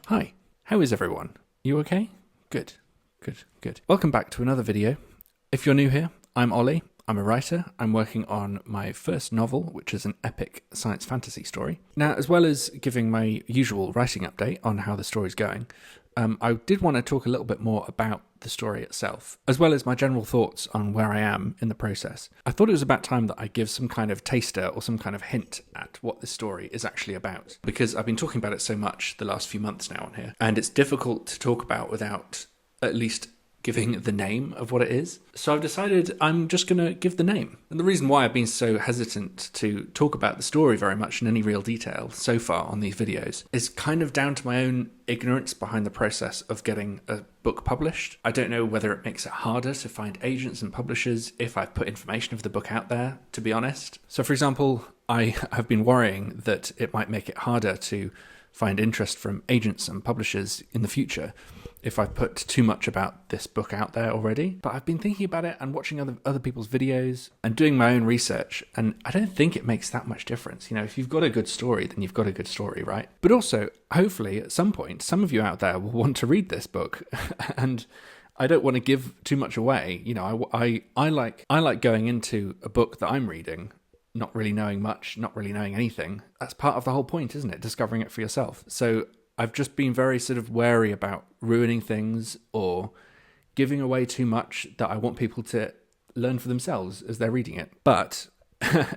Hi, how is everyone? You okay? Good. Welcome back to another video. If you're new here, I'm Ollie. I'm a writer. I'm working on my first novel, which is an epic science fantasy story. Now, as well as giving my usual writing update on how the story's going, I did want to talk a little bit more about the story itself, as well as my general thoughts on where I am in the process. I thought it was about time that I give some kind of taster or some kind of hint at what this story is actually about, because I've been talking about it so much the last few months now on here, and it's difficult to talk about without at least giving the name of what it is. So I've decided I'm just going to give the name. And the reason why I've been so hesitant to talk about the story very much in any real detail so far on these videos is kind of down to my own ignorance behind the process of getting a book published. I don't know whether it makes it harder to find agents and publishers if I put information of the book out there, to be honest. So for example, I have been worrying that it might make it harder to find interest from agents and publishers in the future if I put too much about this book out there already. But I've been thinking about it and watching other people's videos and doing my own research, and I don't think it makes that much difference. You know, if you've got a good story, then you've got a good story, right? But also, hopefully, at some point, some of you out there will want to read this book, and I don't want to give too much away. You know, I like going into a book that I'm reading not really knowing much, not really knowing anything. That's part of the whole point, isn't it? Discovering it for yourself. So I've just been very sort of wary about ruining things or giving away too much that I want people to learn for themselves as they're reading it. But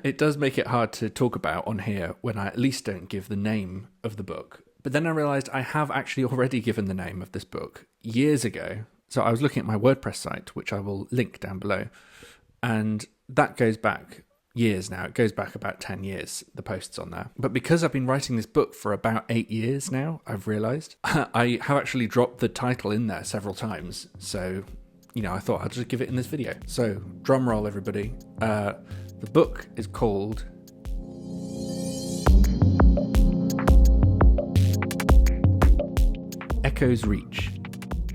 it does make it hard to talk about on here when I at least don't give the name of the book. But then I realized I have actually already given the name of this book years ago. So I was looking at my WordPress site, which I will link down below, and that goes back years now. It goes back about 10 years, the posts on there. But because I've been writing this book for about 8 years now, I've realized I have actually dropped the title in there several times. So, you know, I thought I'd just give it in this video. So, drum roll, everybody. The book is called Echo's Reach.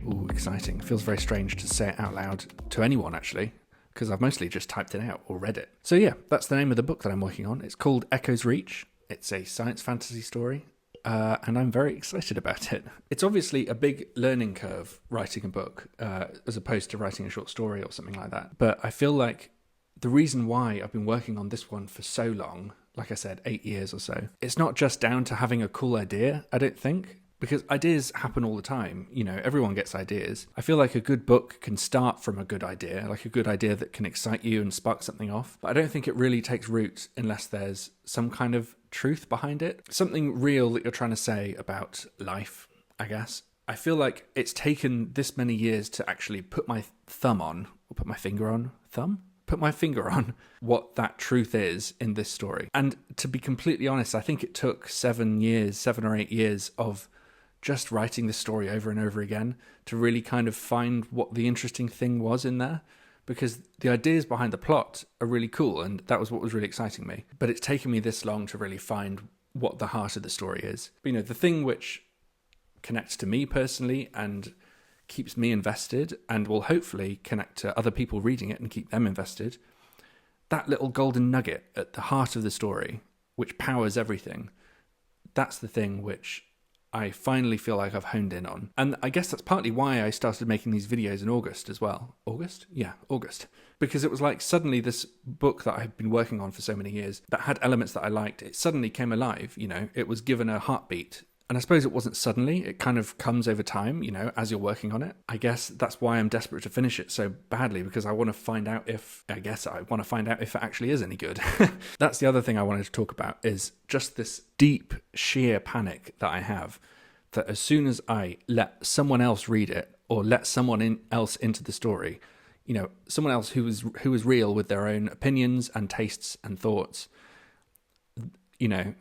Ooh, exciting. It feels very strange to say it out loud to anyone, actually, because I've mostly just typed it out or read it. So yeah, that's the name of the book that I'm working on. It's called Echo's Reach. It's a science fantasy story, and I'm very excited about it. It's obviously a big learning curve writing a book, as opposed to writing a short story or something like that. But I feel like the reason why I've been working on this one for so long, like I said, 8 years or so, it's not just down to having a cool idea, I don't think. Because ideas happen all the time. You know, everyone gets ideas. I feel like a good book can start from a good idea, like a good idea that can excite you and spark something off. But I don't think it really takes root unless there's some kind of truth behind it. Something real that you're trying to say about life, I guess. I feel like it's taken this many years to actually put my thumb on, or put my finger on, Put my finger on what that truth is in this story. And to be completely honest, I think it took 7 or 8 years of just writing the story over and over again to really kind of find what the interesting thing was in there, because the ideas behind the plot are really cool, and that was what was really exciting me. But it's taken me this long to really find what the heart of the story is. But, you know, the thing which connects to me personally and keeps me invested and will hopefully connect to other people reading it and keep them invested, that little golden nugget at the heart of the story, which powers everything, that's the thing which I finally feel like I've honed in on. And I guess that's partly why I started making these videos in August as well. August? Yeah, August. Because it was like suddenly this book that I've been working on for so many years that had elements that I liked, it suddenly came alive, you know, it was given a heartbeat. And I suppose it wasn't suddenly, it kind of comes over time, you know, as you're working on it. I guess that's why I'm desperate to finish it so badly, because I want to find out if it actually is any good. That's the other thing I wanted to talk about, is just this deep, sheer panic that I have, that as soon as I let someone else read it, or let someone else into the story, you know, someone else who is real with their own opinions and tastes and thoughts, you know,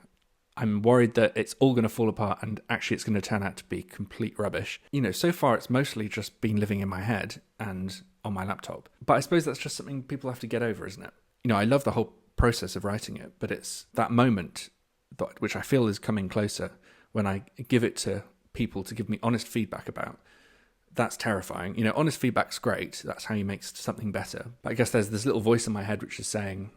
I'm worried that it's all going to fall apart and actually it's going to turn out to be complete rubbish. You know, so far it's mostly just been living in my head and on my laptop. But I suppose that's just something people have to get over, isn't it? You know, I love the whole process of writing it, but it's that moment which I feel is coming closer when I give it to people to give me honest feedback about. That's terrifying. You know, honest feedback's great. That's how you make something better. But I guess there's this little voice in my head which is saying,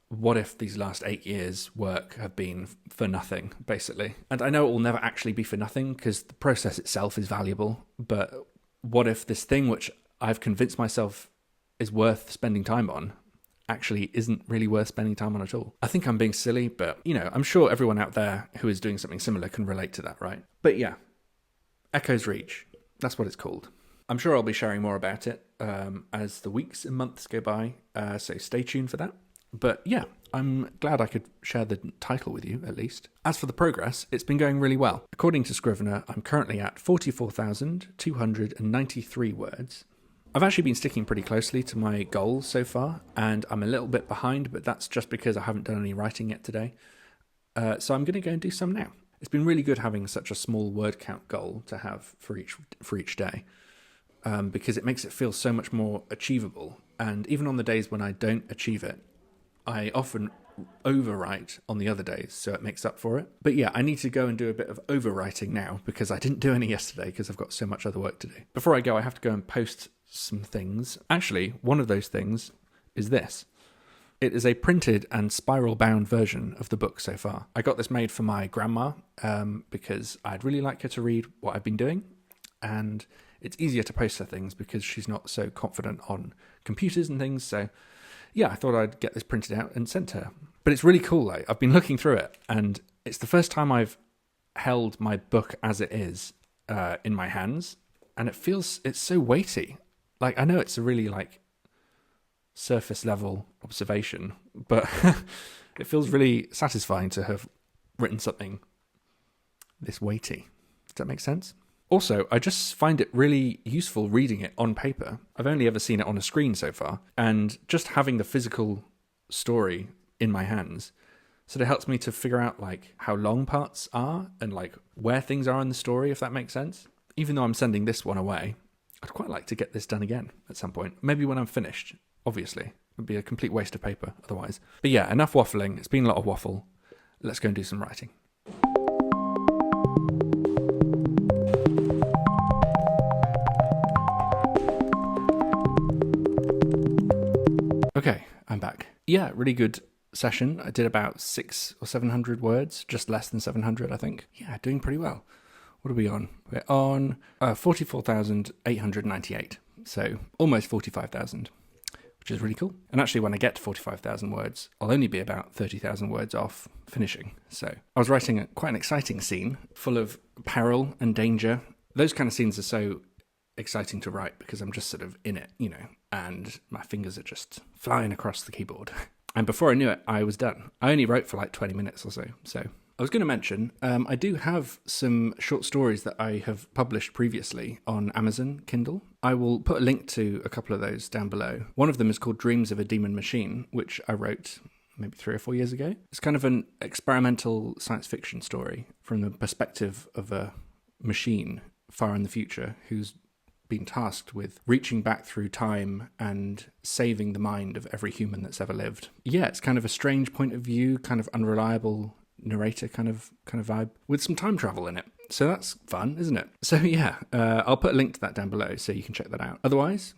what if these last 8 years' work have been for nothing, basically? And I know it will never actually be for nothing because the process itself is valuable, but what if this thing which I've convinced myself is worth spending time on actually isn't really worth spending time on at all? I think I'm being silly, but, I'm sure everyone out there who is doing something similar can relate to that, right? But yeah, Echoes Reach, that's what it's called. I'm sure I'll be sharing more about it as the weeks and months go by, so stay tuned for that. But yeah, I'm glad I could share the title with you, at least. As for the progress, it's been going really well. According to Scrivener, I'm currently at 44,293 words. I've actually been sticking pretty closely to my goals so far, and I'm a little bit behind, but that's just because I haven't done any writing yet today. So I'm going to go and do some now. It's been really good having such a small word count goal to have for each day, because it makes it feel so much more achievable. And even on the days when I don't achieve it, I often overwrite on the other days, so it makes up for it. But yeah, I need to go and do a bit of overwriting now because I didn't do any yesterday because I've got so much other work to do. Before I go, I have to go and post some things. Actually, one of those things is this. It is a printed and spiral-bound version of the book so far. I got this made for my grandma because I'd really like her to read what I've been doing, and it's easier to post her things because she's not so confident on computers and things, so yeah, I thought I'd get this printed out and sent to her. But it's really cool. I've been looking through it, and it's the first time I've held my book as it is in my hands, and it's so weighty. I know it's a really surface level observation, but it feels really satisfying to have written something this weighty. Does that make sense? Also, I just find it really useful reading it on paper. I've only ever seen it on a screen so far, and just having the physical story in my hands sort of helps me to figure out how long parts are and where things are in the story, if that makes sense. Even though I'm sending this one away, I'd quite like to get this done again at some point. Maybe when I'm finished, obviously. It would be a complete waste of paper otherwise. But yeah, enough waffling. It's been a lot of waffle. Let's go and do some writing. Okay, I'm back. Yeah, really good session. I did about 600 or 700 words, just less than 700, I think. Yeah, doing pretty well. What are we on? We're on 44,898, so almost 45,000, which is really cool. And actually, when I get to 45,000 words, I'll only be about 30,000 words off finishing. So I was writing quite an exciting scene, full of peril and danger. Those kind of scenes are so exciting to write because I'm just sort of in it, and my fingers are just flying across the keyboard. And before I knew it, I was done. I only wrote for 20 minutes or so. So I was going to mention, I do have some short stories that I have published previously on Amazon Kindle. I will put a link to a couple of those down below. One of them is called Dreams of a Demon Machine, which I wrote maybe 3 or 4 years ago. It's kind of an experimental science fiction story from the perspective of a machine far in the future who's been tasked with reaching back through time and saving the mind of every human that's ever lived. Yeah, it's kind of a strange point of view, kind of unreliable narrator kind of vibe with some time travel in it. So that's fun, isn't it? So yeah, I'll put a link to that down below so you can check that out. Otherwise,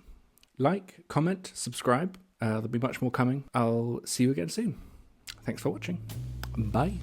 comment, subscribe. There'll be much more coming. I'll see you again soon. Thanks for watching. Bye.